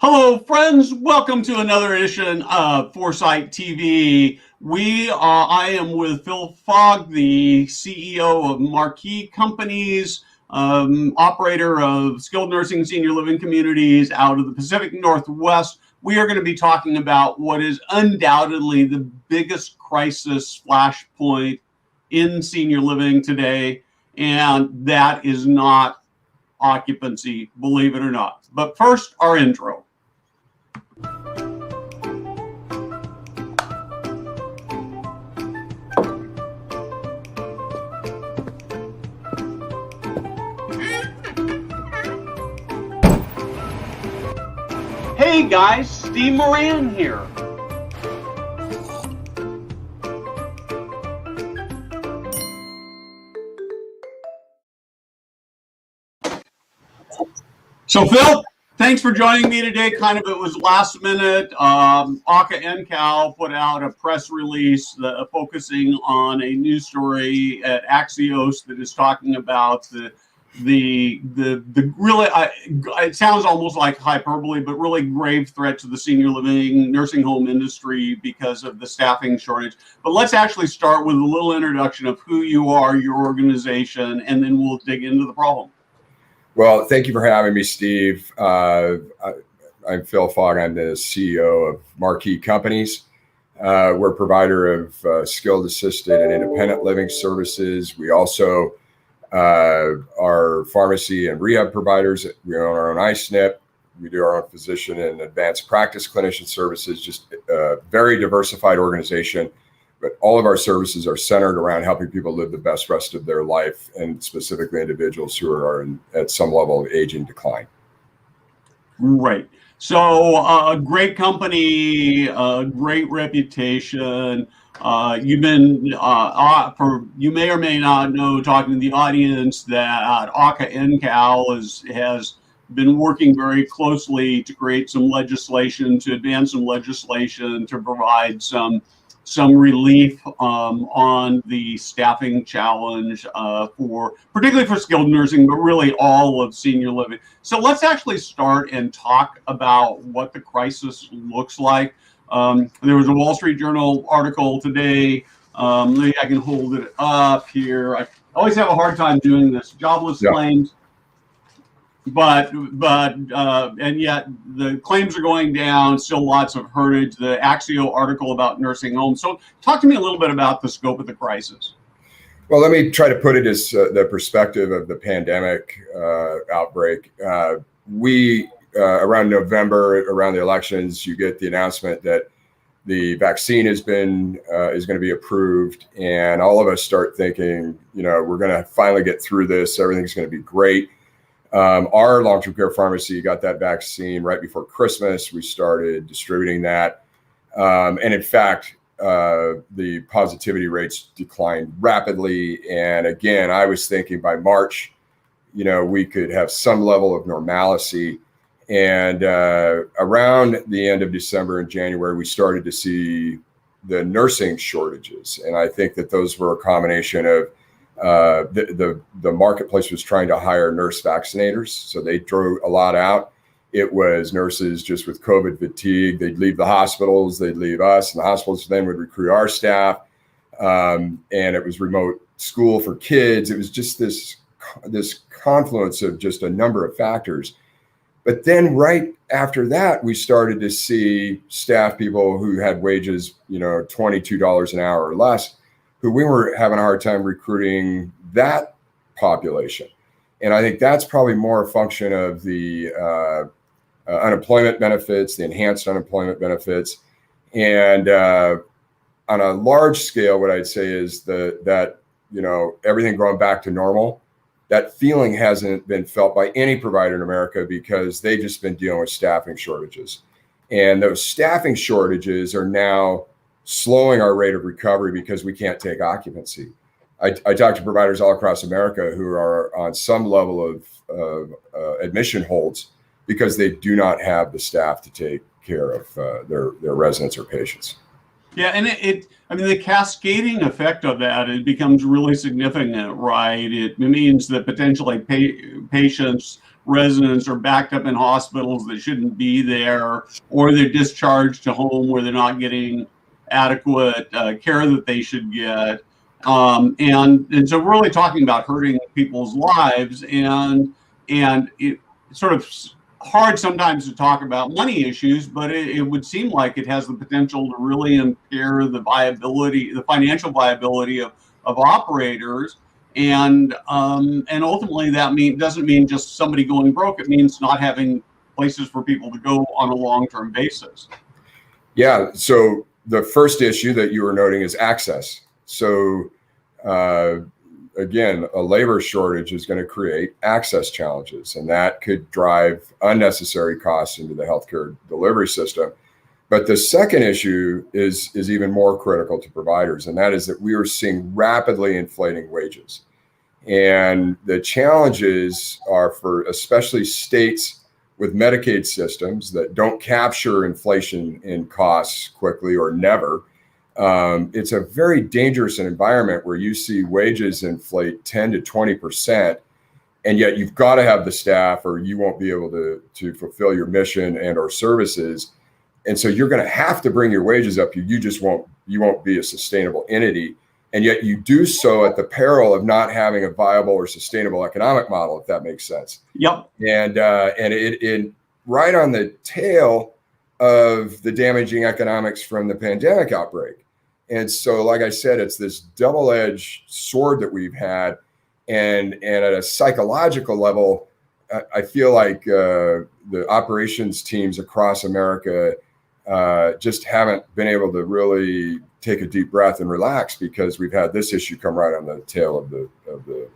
Hello, friends. Welcome to another edition of Foresight TV. I am with Phil Fogg, the CEO of Marquis Companies, operator of skilled nursing senior living communities out of the Pacific Northwest. We are going to be talking about what is undoubtedly the biggest crisis flashpoint in senior living today, and that is not occupancy, believe it or not. But first, our intro. Hey guys, Steve Moran here. So Phil, thanks for joining me today. It was last minute. AHCA NCAL put out a press release focusing on a news story at Axios that is talking about the really, it sounds almost like hyperbole, but really grave threat to the senior living nursing home industry because of the staffing shortage. But let's actually start with a little introduction of who you are, your organization, and then we'll dig into the problem. Well, thank you for having me, Steve. I'm Phil Fogg. I'm the CEO of Marquis Companies. We're a provider of skilled assisted and independent living services. We also are pharmacy and rehab providers. We own our own iSNP. We do our own physician and advanced practice clinician services, just a very diversified organization. But all of our services are centered around helping people live the best rest of their life, and specifically individuals who are at some level of aging decline. Right. So a great company, great reputation. You've been, you may or may not know, talking to the audience, that AHCA NCAL has been working very closely to create some legislation, to advance some legislation to provide some relief on the staffing challenge particularly for skilled nursing, but really all of senior living. So let's actually start and talk about what the crisis looks like. There was a Wall Street Journal article today. Maybe I can hold it up here. I always have a hard time doing this. Jobless claims. But and yet the claims are going down, still lots of heritage. The AHCA article about nursing homes. So talk to me a little bit about the scope of the crisis. Well, let me try to put it as the perspective of the pandemic outbreak. We around November, around the elections, you get the announcement that the vaccine is going to be approved, and all of us start thinking, we're going to finally get through this. Everything's going to be great. Our long-term care pharmacy got that vaccine right before Christmas. We started distributing that. And in fact, the positivity rates declined rapidly. And again, I was thinking by March, we could have some level of normalcy. And around the end of December and January, we started to see the nursing shortages. And I think that those were a combination of the marketplace was trying to hire nurse vaccinators, so they drew a lot out. It was nurses just with COVID fatigue. They'd leave the hospitals, they'd leave us, and the hospitals then would recruit our staff. And it was remote school for kids. It was just this confluence of just a number of factors. But then right after that, we started to see staff people who had wages, $22 an hour or less, who we were having a hard time recruiting that population. And I think that's probably more a function of the unemployment benefits, the enhanced unemployment benefits. And on a large scale, what I'd say is that everything going back to normal, that feeling hasn't been felt by any provider in America because they've just been dealing with staffing shortages. And those staffing shortages are now slowing our rate of recovery because we can't take occupancy. I talk to providers all across America who are on some level of admission holds because they do not have the staff to take care of their residents or patients. Yeah, and I mean, the cascading effect of that, it becomes really significant, right? It means that potentially patients, residents are backed up in hospitals that shouldn't be there, or they're discharged to home where they're not getting adequate care that they should get. And so we're really talking about hurting people's lives, and it sort of hard sometimes to talk about money issues, but it would seem like it has the potential to really impair the viability, the financial viability of operators. And ultimately that doesn't mean just somebody going broke. It means not having places for people to go on a long-term basis. Yeah. So the first issue that you were noting is access. So again, a labor shortage is going to create access challenges, and that could drive unnecessary costs into the healthcare delivery system. But the second issue is even more critical to providers, and that is that we are seeing rapidly inflating wages. And the challenges are for especially states with Medicaid systems that don't capture inflation in costs quickly or never. It's a very dangerous environment where you see wages inflate 10 to 20%, and yet you've got to have the staff or you won't be able to fulfill your mission and or services. And so you're going to have to bring your wages up. You won't be a sustainable entity. And yet you do so at the peril of not having a viable or sustainable economic model, if that makes sense. Yep. And it right on the tail of the damaging economics from the pandemic outbreak. And so, like I said, it's this double-edged sword that we've had. And at a psychological level, I feel like the operations teams across America just haven't been able to really take a deep breath and relax because we've had this issue come right on the tail of the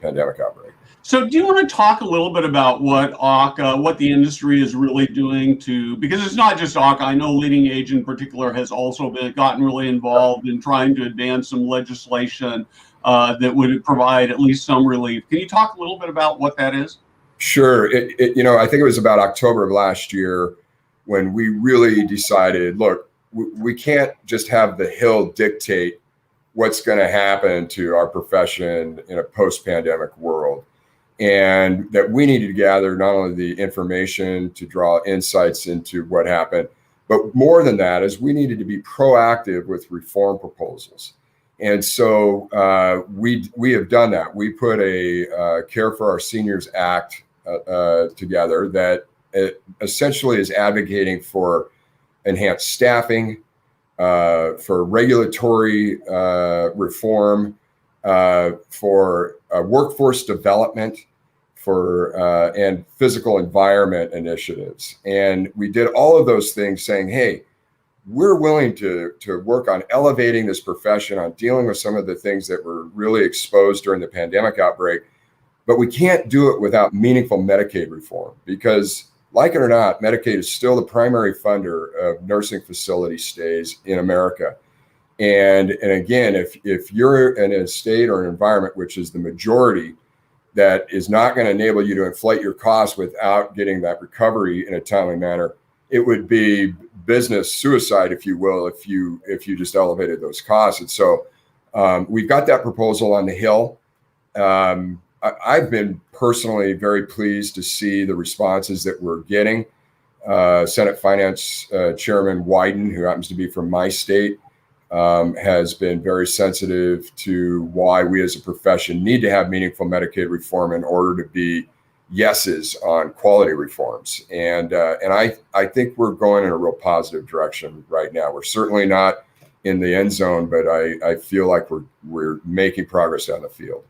pandemic outbreak. So do you want to talk a little bit about what AHCA, what the industry is really doing because it's not just AHCA, I know Leading Age in particular has also gotten really involved in trying to advance some legislation that would provide at least some relief. Can you talk a little bit about what that is? Sure. I think it was about October of last year when we really decided, look, we can't just have the Hill dictate what's going to happen to our profession in a post-pandemic world. And that we needed to gather not only the information to draw insights into what happened, but more than that is we needed to be proactive with reform proposals. And so we have done that. We put a Care for Our Seniors Act together that essentially is advocating for enhanced staffing, for regulatory reform, for workforce development, and physical environment initiatives. And we did all of those things saying, hey, we're willing to work on elevating this profession, on dealing with some of the things that were really exposed during the pandemic outbreak, but we can't do it without meaningful Medicaid reform because, like it or not, Medicaid is still the primary funder of nursing facility stays in America. And again, if you're in a state or an environment, which is the majority, that is not going to enable you to inflate your costs without getting that recovery in a timely manner, it would be business suicide, if you will, if you just elevated those costs. And so we've got that proposal on the Hill. I've been personally very pleased to see the responses that we're getting. Senate Finance Chairman Wyden, who happens to be from my state, has been very sensitive to why we as a profession need to have meaningful Medicaid reform in order to be yeses on quality reforms. And I think we're going in a real positive direction right now. We're certainly not in the end zone, but I feel like we're making progress down the field.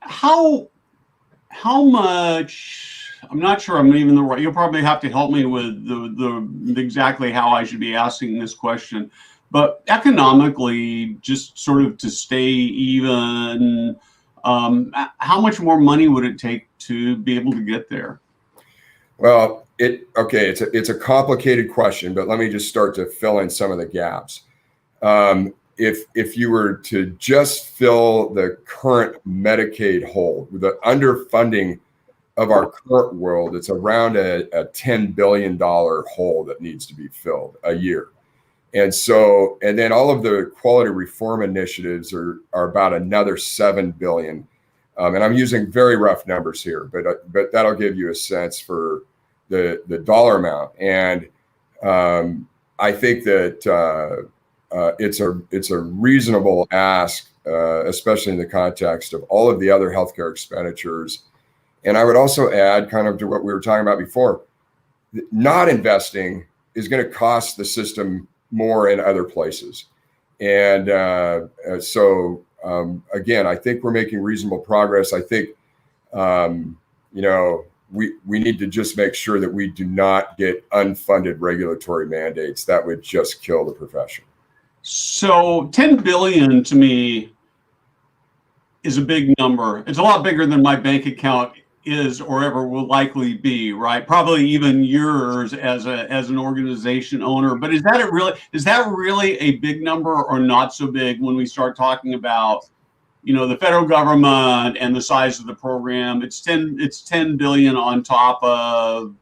How much, I'm not sure I'm even the right, you'll probably have to help me with the exactly how I should be asking this question, but economically, just sort of to stay even, how much more money would it take to be able to get there? Well, it's a complicated question, but let me just start to fill in some of the gaps. If you were to just fill the current Medicaid hole, the underfunding of our current world, it's around a $10 billion hole that needs to be filled a year. And then all of the quality reform initiatives are about another 7 billion. And I'm using very rough numbers here, but that'll give you a sense for the dollar amount. And I think that it's a reasonable ask, especially in the context of all of the other healthcare expenditures. And I would also add, kind of to what we were talking about before, not investing is going to cost the system more in other places. And again, I think we're making reasonable progress. I think, we need to just make sure that we do not get unfunded regulatory mandates. That would just kill the profession. So 10 billion to me is a big number. It's a lot bigger than my bank account is or ever will likely be, right? Probably even yours as an organization owner. But is that really a big number or not so big when we start talking about, the federal government and the size of the program? It's 10 billion on top of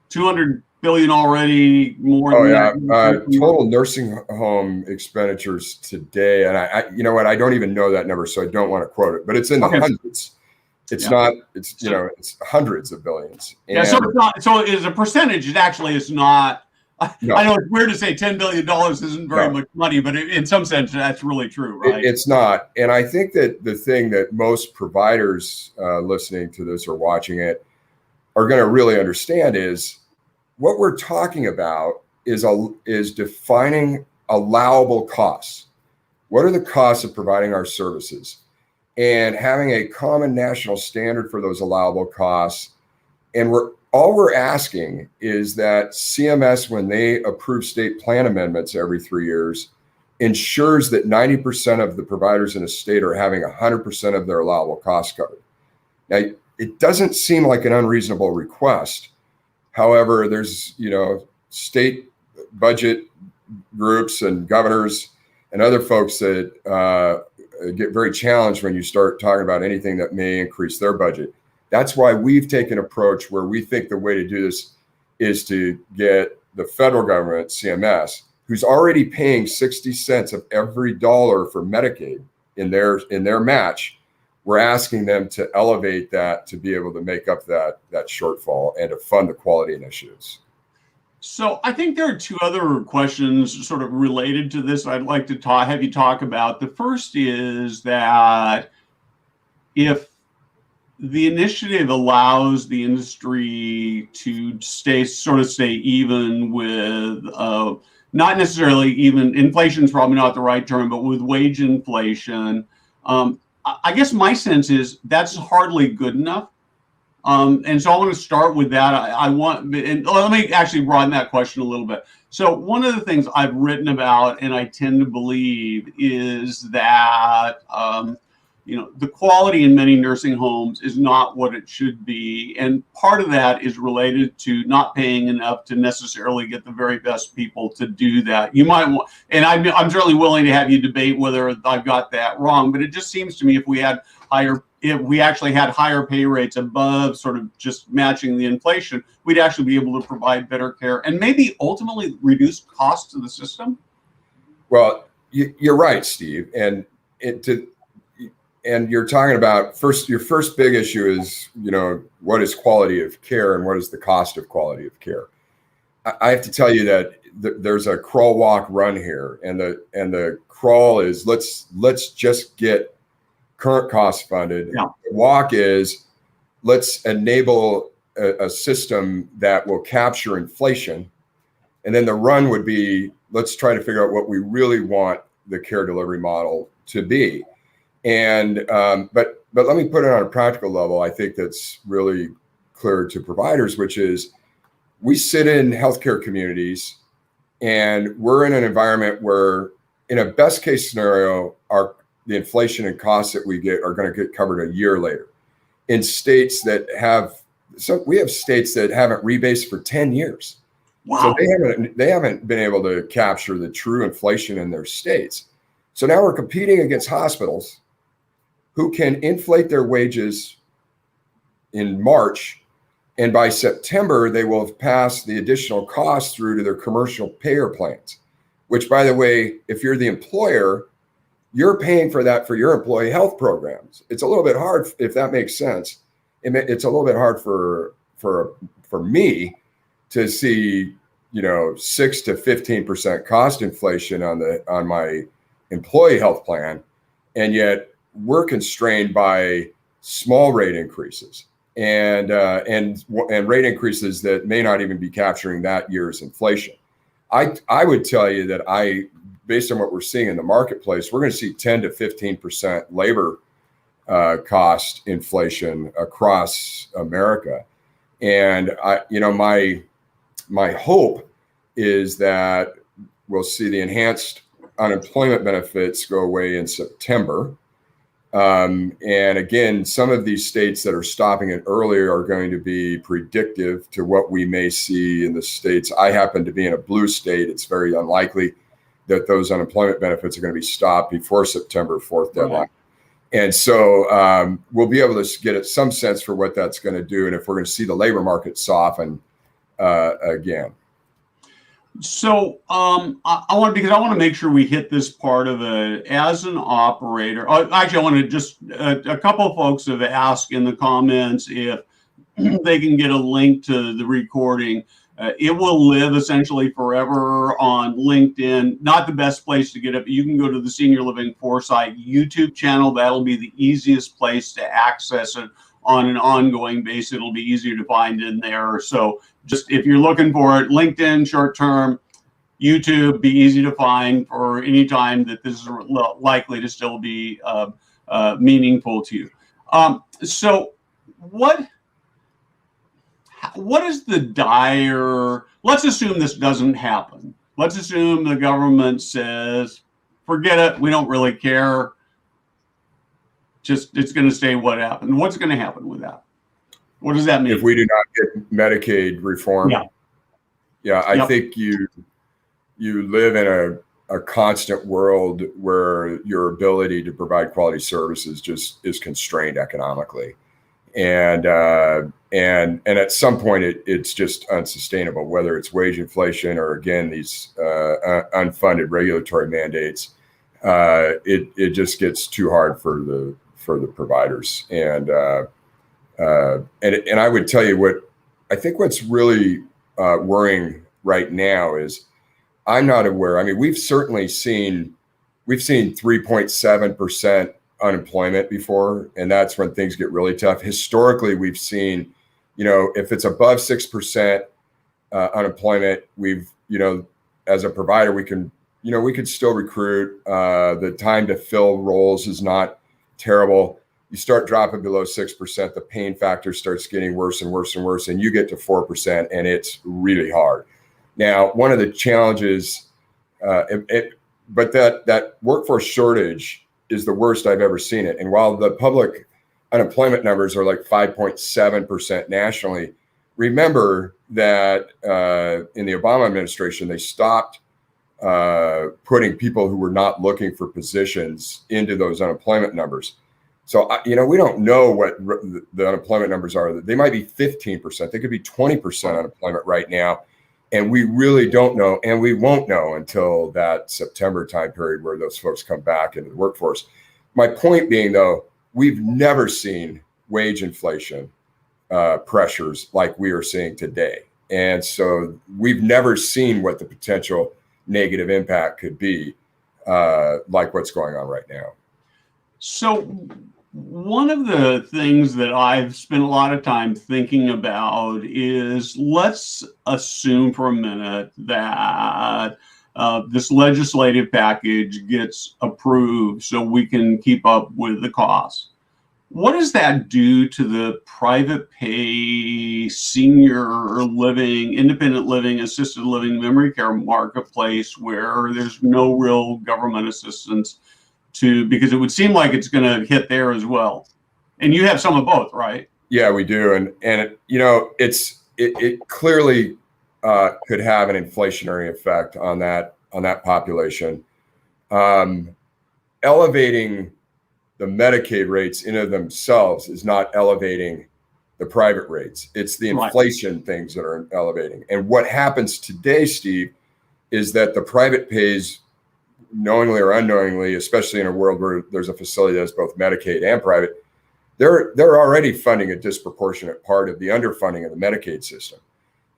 200 billion already, more than that. Total nursing home expenditures today, and I you know what, I don't even know that number, so I don't want to quote it, but it's in the hundreds. It's not. It's it's hundreds of billions. And so it's not. So as a percentage, it actually is not. No. I know it's weird to say $10 billion isn't very much money, but in some sense, that's really true, right? It's not. And I think that the thing that most providers listening to this or watching it are going to really understand is what we're talking about is defining allowable costs. What are the costs of providing our services? And having a common national standard for those allowable costs. And all we're asking is that CMS, when they approve state plan amendments every 3 years, ensures that 90% of the providers in a state are having 100% of their allowable costs covered. Now, it doesn't seem like an unreasonable request. However, there's, state budget groups and governors and other folks that get very challenged when you start talking about anything that may increase their budget. That's why we've taken an approach where we think the way to do this is to get the federal government, CMS, who's already paying 60 cents of every dollar for Medicaid in their match. We're asking them to elevate that to be able to make up that shortfall and to fund the quality initiatives. So I think there are two other questions sort of related to this I'd like to have you talk about. The first is that if the initiative allows the industry to stay even with, not necessarily even, inflation is probably not the right term, but with wage inflation, I guess my sense is that's hardly good enough. And so I want to start with that. Let me actually broaden that question a little bit. So one of the things I've written about and I tend to believe is that, the quality in many nursing homes is not what it should be. And part of that is related to not paying enough to necessarily get the very best people to do that. You might want, and I'm certainly willing to have you debate whether I've got that wrong, but it just seems to me if we actually had higher pay rates above sort of just matching the inflation, we'd actually be able to provide better care and maybe ultimately reduce costs to the system. Well, you're right, Steve. And you're talking about your first big issue is, what is quality of care and what is the cost of quality of care? I have to tell you that there's a crawl, walk, run here. And the crawl is let's just get current cost funded. Yeah. The walk is let's enable a system that will capture inflation. And then the run would be, let's try to figure out what we really want the care delivery model to be. And but let me put it on a practical level. I think that's really clear to providers, which is we sit in healthcare communities and we're in an environment where in a best case scenario, the inflation and costs that we get are going to get covered a year later. In states that we have states that haven't rebased for 10 years. Wow. So they haven't been able to capture the true inflation in their states. So now we're competing against hospitals who can inflate their wages in March And by September, they will have passed the additional costs through to their commercial payer plans, which, by the way, if you're the employer, you're paying for that for your employee health programs. It's a little bit hard, if that makes sense. It's a little bit hard for me to see, 6 to 15% cost inflation on my employee health plan, and yet we're constrained by small rate increases and rate increases that may not even be capturing that year's inflation. I would tell you that based on what we're seeing in the marketplace, we're going to see 10 to 15% labor cost inflation across America. And my hope is that we'll see the enhanced unemployment benefits go away in September. And again, some of these states that are stopping it earlier are going to be predictive to what we may see in the states. I happen to be in a blue state. It's very unlikely that those unemployment benefits are going to be stopped before September 4th deadline. Right. And so we'll be able to get some sense for what that's going to do, and if we're going to see the labor market soften again. So I want to make sure we hit this part of it as an operator. Actually, I want to just a couple of folks have asked in the comments if they can get a link to the recording. It will live essentially forever on LinkedIn. Not the best place to get it, but you can go to the Senior Living Foresight YouTube channel. That'll be the easiest place to access it on an ongoing basis. It'll be easier to find in there. So just if you're looking for it, LinkedIn, short term, YouTube, be easy to find for any time that this is likely to still be meaningful to you. So what is the dire, let's assume this doesn't happen. Let's assume the government says, forget it, we don't really care. Just, it's going to stay what happened. What's going to happen with that? What does that mean? If we do not get Medicaid reform, I think you live in a constant world where your ability to provide quality services just is constrained economically. And at some point it's just unsustainable, whether it's wage inflation or again, these unfunded regulatory mandates. It just gets too hard for the providers. And I would tell you what's really worrying right now is I'm not aware. I mean, we've seen 3.7% unemployment before, and that's when things get really tough. Historically, we've seen, if it's above 6% unemployment, as a provider, we can still recruit. The time to fill roles is not terrible. You start dropping below 6%, the pain factor starts getting worse and worse and worse, and you get to 4%, and it's really hard. Now, one of the challenges, but that workforce shortage is the worst I've ever seen it. And while the public unemployment numbers are like 5.7% nationally, remember that in the Obama administration, they stopped putting people who were not looking for positions into those unemployment numbers. So, we don't know what the unemployment numbers are. They might be 15%. They could be 20% unemployment right now. And we really don't know, and we won't know until that September time period where those folks come back into the workforce. My point being, though, we've never seen wage inflation pressures like we are seeing today. And so we've never seen what the potential negative impact could be like what's going on right now. So one of the things that I've spent a lot of time thinking about is, let's assume for a minute that this legislative package gets approved so we can keep up with the costs. What does that do to the private pay, senior living, independent living, assisted living, memory care marketplace where there's no real government assistance because it would seem like it's going to hit there as well? And you have some of both, right? Yeah, we do. And it clearly could have an inflationary effect on that population. Elevating the Medicaid rates in of themselves is not elevating the private rates. It's the inflation things that are elevating. And what happens today, Steve, is that the private pays knowingly or unknowingly, especially in a world where there's a facility that's both Medicaid and private, they're already funding a disproportionate part of the underfunding of the Medicaid system.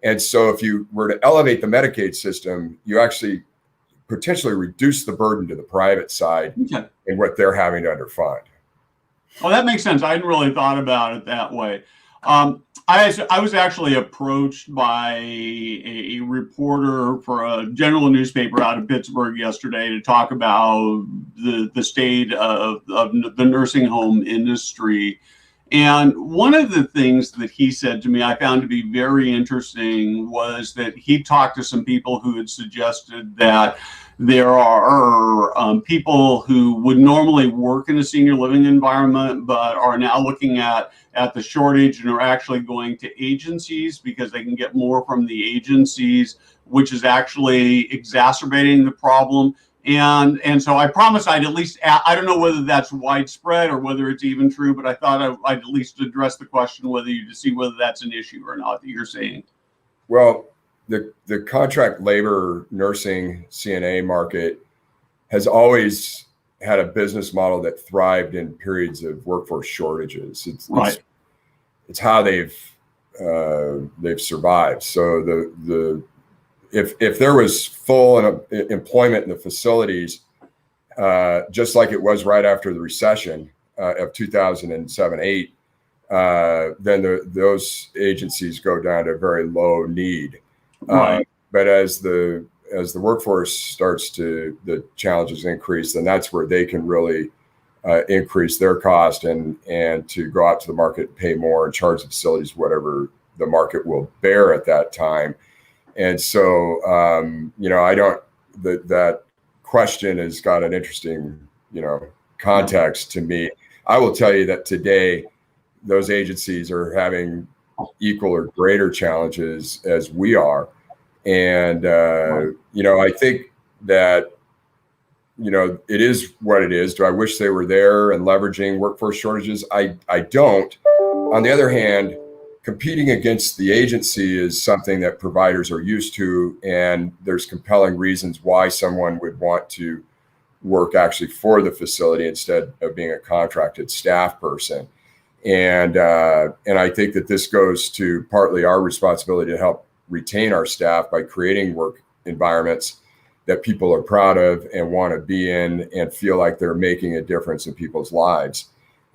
And so if you were to elevate the Medicaid system, you actually potentially reduce the burden to the private side in what they're having to underfund. Oh, that makes sense. I hadn't really thought about it that way. I was actually approached by a reporter for a general newspaper out of Pittsburgh yesterday to talk about the state of the nursing home industry. And one of the things that he said to me I found to be very interesting was that he talked to some people who had suggested that there are people who would normally work in a senior living environment, but are now looking at the shortage and are actually going to agencies because they can get more from the agencies, which is actually exacerbating the problem. And so I promised I'd at least, I don't know whether that's widespread or whether it's even true, but I thought I'd at least address the question to see whether that's an issue or not that you're saying. Well, the contract labor nursing CNA market has always had a business model that thrived in periods of workforce shortages. It's how they've survived. So if there was full employment in the facilities, just like it was right after the recession of 2007-8, then those agencies go down to very low need. But as the workforce starts to, the challenges increase, then that's where they can really increase their cost and to go out to the market, pay more, and charge the facilities whatever the market will bear at that time. And so, that question has got an interesting, context to me. I will tell you that today, those agencies are having equal or greater challenges as we are. And, I think that, it is what it is. Do I wish they were there and leveraging workforce shortages? I don't. On the other hand, competing against the agency is something that providers are used to, and there's compelling reasons why someone would want to work actually for the facility instead of being a contracted staff person. And I think that this goes to partly our responsibility to help retain our staff by creating work environments that people are proud of and want to be in and feel like they're making a difference in people's lives.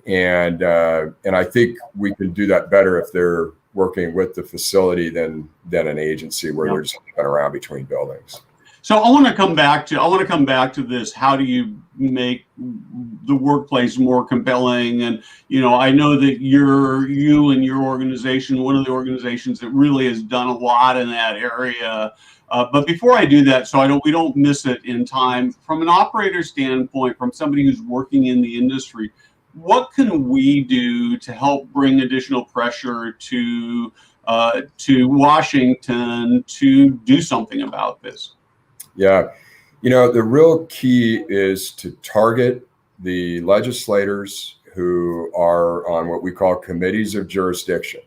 And I think we can do that better if they're working with the facility than an agency where they're just hopping around between buildings. So I want to come back to this. How do you make the workplace more compelling? And I know that you and your organization, one of the organizations that really has done a lot in that area. But before I do that, so we don't miss it in time, from an operator standpoint, from somebody who's working in the industry, what can we do to help bring additional pressure to Washington to do something about this? Yeah. The real key is to target the legislators who are on what we call committees of jurisdiction.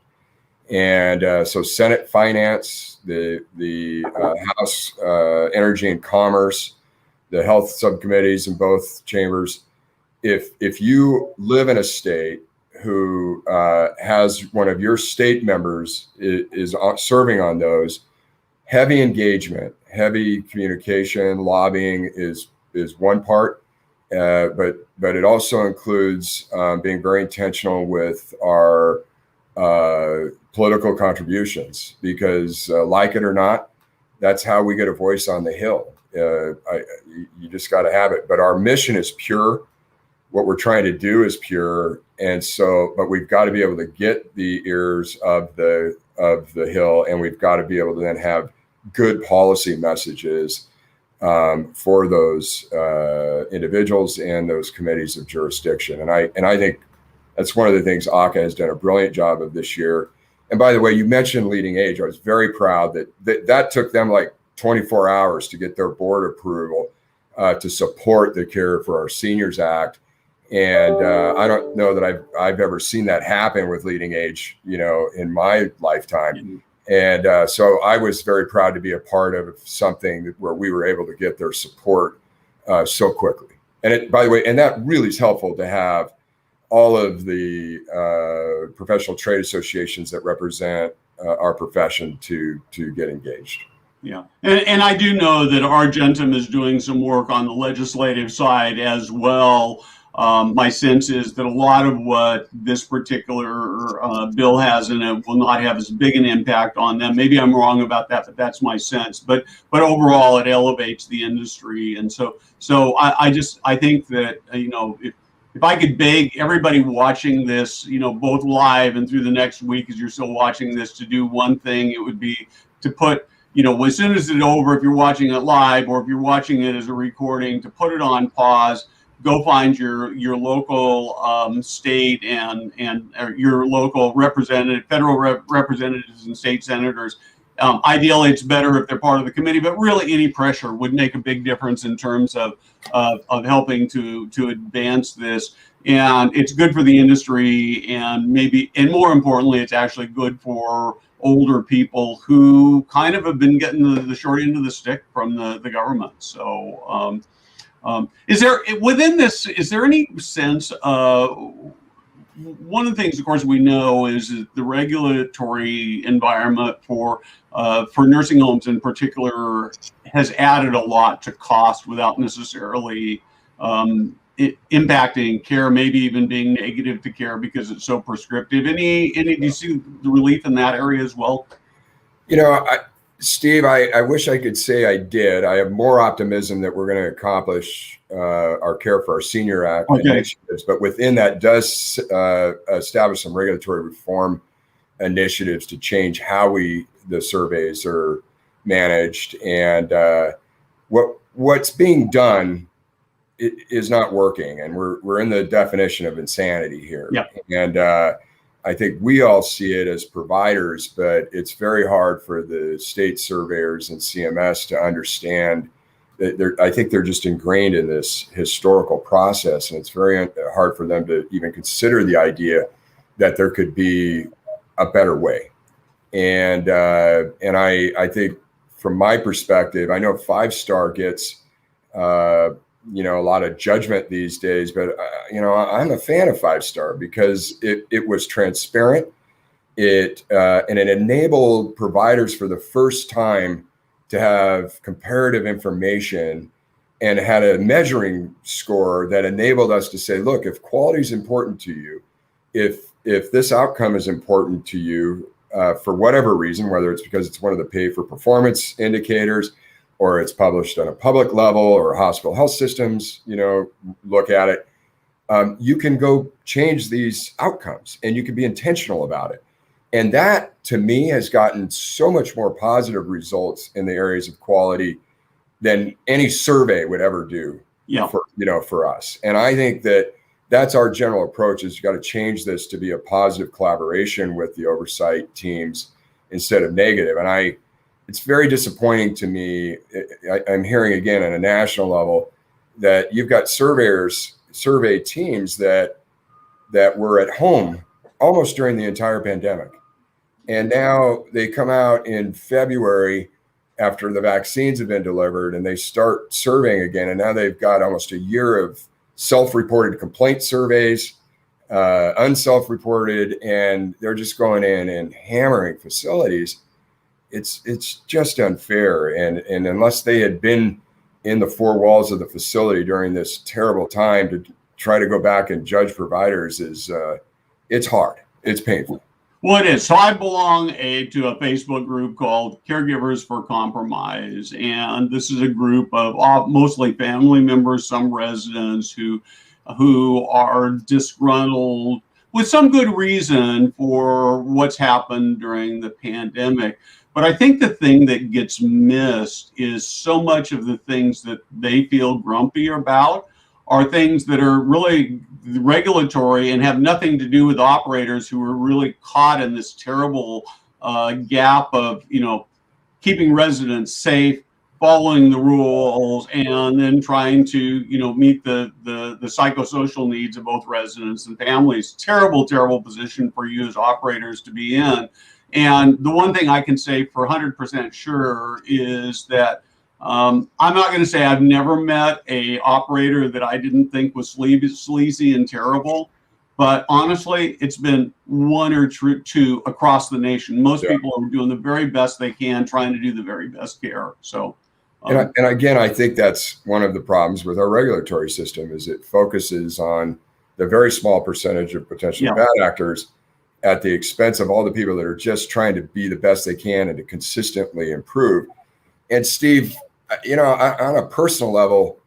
And so Senate Finance, the House Energy and Commerce, the health subcommittees in both chambers. If you live in a state who has one of your state members is serving on those, heavy engagement, heavy communication, lobbying is one part, but it also includes being very intentional with our political contributions, because like it or not, that's how we get a voice on the Hill. You just got to have it. But our mission is pure. What we're trying to do is pure, and so, but we've got to be able to get the ears of the Hill, and we've got to be able to then have good policy messages for those individuals and those committees of jurisdiction. And I think that's one of the things AHCA has done a brilliant job of this year. And by the way, you mentioned leading age. I was very proud that took them like 24 hours to get their board approval to support the Care for Our Seniors Act. And I don't know that I've ever seen that happen with leading age, in my lifetime. And so I was very proud to be a part of something where we were able to get their support so quickly. And by the way, and that really is helpful to have all of the professional trade associations that represent our profession to get engaged. Yeah, and I do know that Argentum is doing some work on the legislative side as well. My sense is that a lot of what this particular bill has in it will not have as big an impact on them. Maybe I'm wrong about that, but that's my sense. But overall, it elevates the industry, and so I think that if I could beg everybody watching this, both live and through the next week as you're still watching this, to do one thing, it would be to put, as soon as it's over, if you're watching it live or if you're watching it as a recording, to put it on pause, go find your local state and your local representative, federal representatives and state senators. Ideally, it's better if they're part of the committee, but really any pressure would make a big difference in terms of helping to advance this. And it's good for the industry, and more importantly, it's actually good for older people who kind of have been getting the short end of the stick from the government. So is there within this, is there any sense one of the things, of course, we know is that the regulatory environment for nursing homes in particular has added a lot to cost without necessarily impacting care, maybe even being negative to care because it's so prescriptive. Do you see the relief in that area as well? Steve, I wish I could say I did. I have more optimism that we're going to accomplish our Care for Our Senior Act initiatives, but within that does establish some regulatory reform initiatives to change how the surveys are managed. And what's being done is not working, and we're in the definition of insanity here. Yep. And I think we all see it as providers, but it's very hard for the state surveyors and CMS to understand that I think they're just ingrained in this historical process, and it's very hard for them to even consider the idea that there could be a better way. And I think from my perspective, I know 5-star gets a lot of judgment these days, but I'm a fan of 5-star because it was transparent. And it enabled providers for the first time to have comparative information and had a measuring score that enabled us to say, look, if quality is important to you, if this outcome is important to you for whatever reason, whether it's because it's one of the pay for performance indicators, or it's published on a public level, or hospital health systems, look at it, you can go change these outcomes and you can be intentional about it. And that, to me, has gotten so much more positive results in the areas of quality than any survey would ever do for us. And I think that's our general approach, is you got to change this to be a positive collaboration with the oversight teams instead of negative. And it's very disappointing to me. I'm hearing again on a national level that you've got survey teams that were at home almost during the entire pandemic. And now they come out in February after the vaccines have been delivered and they start surveying again. And now they've got almost a year of self-reported complaint surveys, unself-reported, and they're just going in and hammering facilities. It's just unfair. And unless they had been in the four walls of the facility during this terrible time, to try to go back and judge providers it's hard. It's painful. Well, it is. So I belong to a Facebook group called Caregivers for Compromise. And this is a group of mostly family members, some residents who are disgruntled with some good reason for what's happened during the pandemic. But I think the thing that gets missed is so much of the things that they feel grumpy about are things that are really regulatory and have nothing to do with operators who are really caught in this terrible gap of, keeping residents safe, following the rules and then trying to, meet the psychosocial needs of both residents and families. Terrible position for you as operators to be in. And the one thing I can say for 100% sure is that I'm not going to say I've never met a operator that I didn't think was sleazy and terrible. But honestly, it's been one or two across the nation. Most people are doing the very best they can, trying to do the very best care. So, and again, I think that's one of the problems with our regulatory system is it focuses on the very small percentage of potentially bad actors at the expense of all the people that are just trying to be the best they can and to consistently improve. And Steve, on a personal level,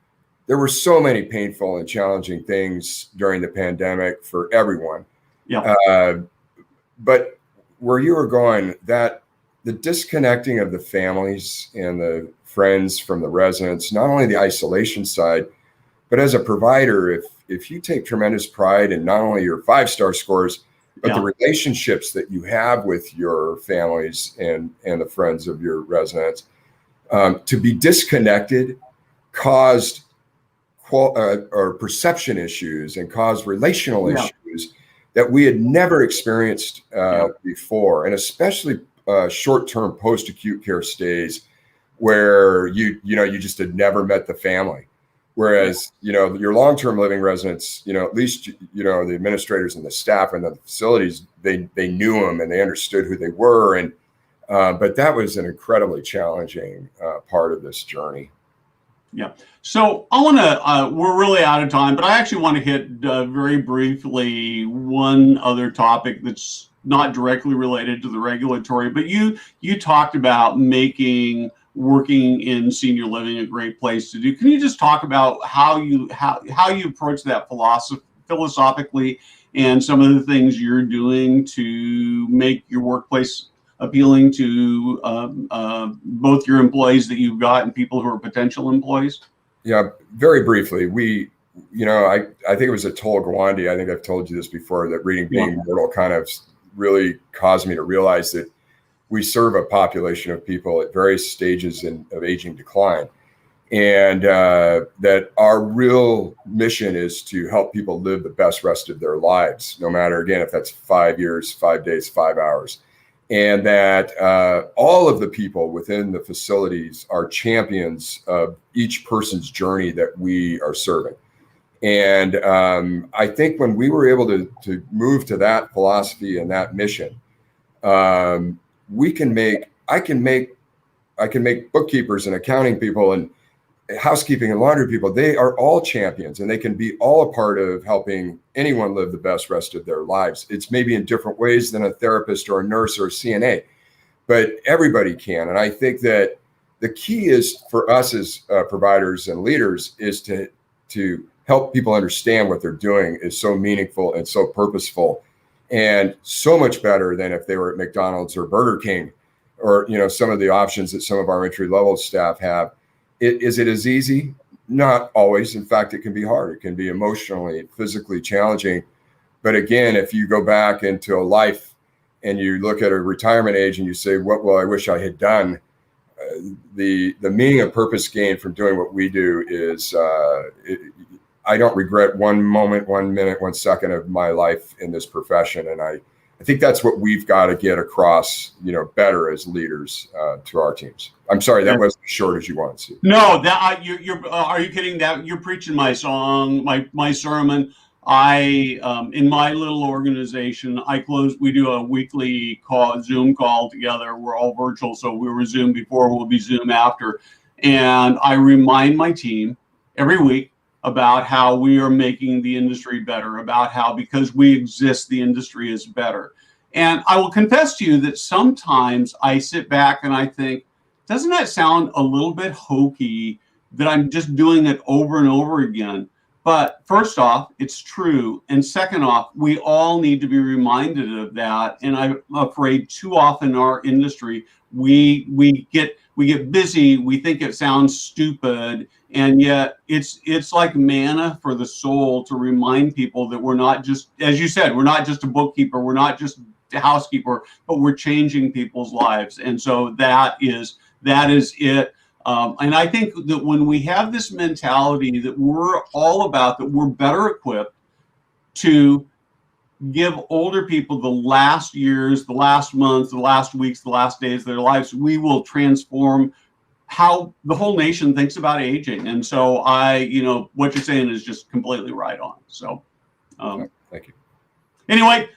there were so many painful and challenging things during the pandemic for everyone. But where you were going, that the disconnecting of the families and the friends from the residents, not only the isolation side, but as a provider, if you take tremendous pride in not only your 5-star scores, but the relationships that you have with your families and the friends of your residents, to be disconnected caused or perception issues and caused relational issues that we had never experienced before, and especially short-term post-acute care stays where you just had never met the family. Whereas, your long-term living residents, at least, the administrators and the staff and the facilities, they knew them and they understood who they were. And but that was an incredibly challenging part of this journey. Yeah. So I want to, we're really out of time, but I actually want to hit very briefly one other topic that's not directly related to the regulatory, but you talked about making working in senior living a great place to do. Can you just talk about how you approach that philosophically and some of the things you're doing to make your workplace appealing to both your employees that you've got and people who are potential employees? Yeah, very briefly, I think it was Atul Gawande. I think I've told you this before, that reading Being Mortal kind of really caused me to realize that we serve a population of people at various stages of aging decline. And that our real mission is to help people live the best rest of their lives, no matter, again, if that's 5 years, 5 days, 5 hours. And that all of the people within the facilities are champions of each person's journey that we are serving. And I think when we were able to move to that philosophy and that mission, I can make bookkeepers and accounting people and housekeeping and laundry people. They are all champions, and they can be all a part of helping anyone live the best rest of their lives. It's maybe in different ways than a therapist or a nurse or a CNA, but everybody can. And I think that the key is for us as providers and leaders is to help people understand what they're doing is so meaningful and so purposeful, and so much better than if they were at McDonald's or Burger King, or some of the options that some of our entry-level staff have. Is it as easy? Not always. In fact, it can be hard. It can be emotionally, physically challenging. But again, if you go back into a life and you look at a retirement age and you say, what will I wish I had done? The meaning and purpose gained from doing what we do is, I don't regret one moment, 1 minute, 1 second of my life in this profession. And I think that's what we've got to get across, better as leaders to our teams. I'm sorry, that wasn't as short as you wanted to. No, that you're are you kidding? That you're preaching my song, my sermon. In my little organization, we do a weekly Zoom call together. We're all virtual, so we were Zoom before, we'll be Zoom after. And I remind my team every week about how we are making the industry better, about how because we exist, the industry is better. And I will confess to you that sometimes I sit back and I think, doesn't that sound a little bit hokey that I'm just doing it over and over again? But first off, it's true. And second off, we all need to be reminded of that. And I'm afraid too often in our industry, we get busy, we think it sounds stupid, and yet it's like manna for the soul to remind people that we're not just, as you said, we're not just a bookkeeper, we're not just a housekeeper, but we're changing people's lives. And so that is it. And I think that when we have this mentality that we're all about, that we're better equipped to give older people the last years, the last months, the last weeks, the last days of their lives, we will transform how the whole nation thinks about aging. And so what you're saying is just completely right on. So, thank you. Anyway,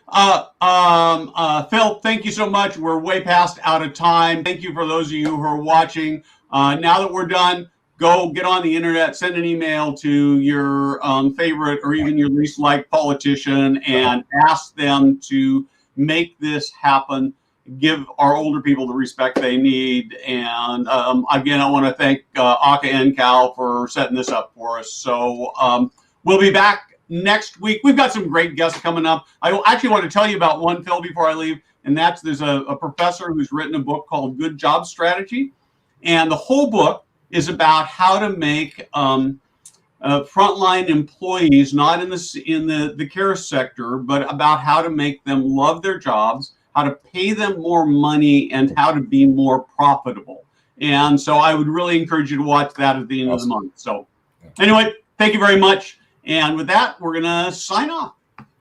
Phil, thank you so much. We're way past out of time. Thank you for those of you who are watching. Now that we're done, go get on the internet, send an email to your favorite or even your least liked politician and ask them to make this happen. Give our older people the respect they need. And again, I want to thank AHCA NCAL for setting this up for us. So we'll be back next week. We've got some great guests coming up. I actually want to tell you about one, Phil, before I leave. And there's a professor who's written a book called Good Job Strategy. And the whole book is about how to make frontline employees, not in the care sector, but about how to make them love their jobs, how to pay them more money, and how to be more profitable. And so I would really encourage you to watch that at the end of the month. So anyway, thank you very much. And with that, we're going to sign off.